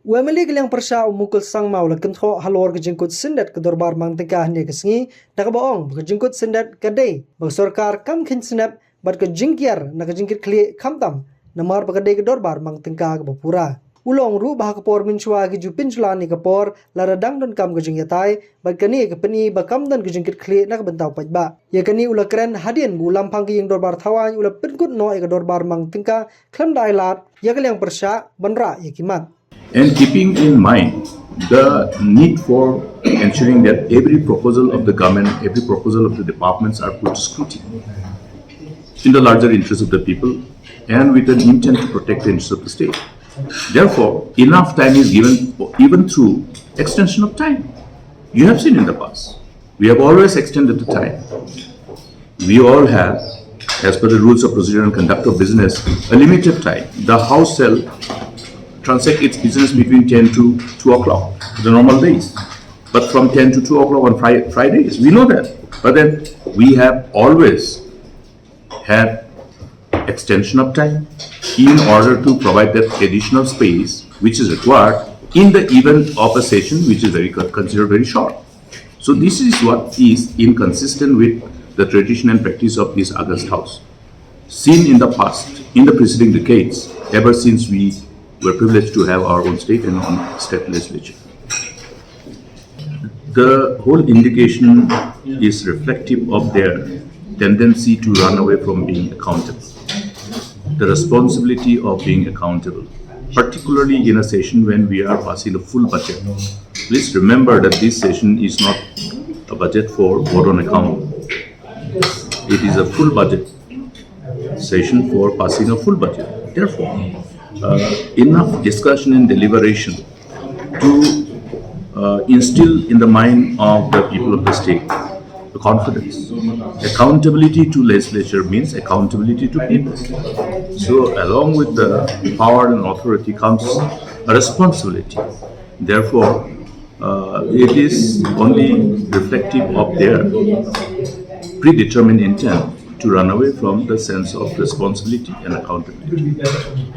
Wemeli yang persya Mukul sang mau la kentho halor ke Jingkut Syndet ke Dorbar Mang Tyngka ne kesngi dak baong ke Jingkut Syndet ke dei bang sarkar kam khin Syndet bat ke Jingkier na ke Kitkhlieh khamtam namar ba ke Dorbar Mang Tyngka ke bapura ulong ru bah ke por minchwa ke jupin chulani ke por la radang don kam ke jingyatai bat ke ni ke peni ba kam don ke Kitkhlieh na ke bentau pajba ye ke ni ula kren hadien bu lampang ke Dorbar Thawai ula Pynkut no ke Dorbar Mang Tyngka khlam dai lat ye ke yang persya banra ye kimat. And keeping in mind the need for ensuring that every proposal of the government, every proposal of the departments are put to scrutiny in the larger interest of the people and with an intent to protect the interests of the state. Therefore, enough time is given even through extension of time. You have seen in the past, we have always extended the time. We all have, as per the rules of procedure and conduct of business, a limited time. The House shall transact its business between 10 to 2 o'clock, the normal days. But from 10 to 2 o'clock on Fridays, we know that. But then we have always had extension of time in order to provide that additional space which is required in the event of a session which is considered very short. So this is what is inconsistent with the tradition and practice of this August House. Seen in the past, in the preceding decades, ever since we were privileged to have our own state and own state legislature. The whole indication is reflective of their tendency to run away from being accountable. The responsibility of being accountable, particularly in a session when we are passing a full budget. Please remember that this session is not a budget for vote on account. It is a full budget session for passing a full budget. Therefore, enough discussion and deliberation to instill in the mind of the people of the state the confidence. Accountability to legislature means accountability to people. So along with the power and authority comes a responsibility. Therefore, it is only reflective of their predetermined intent to run away from the sense of responsibility and accountability.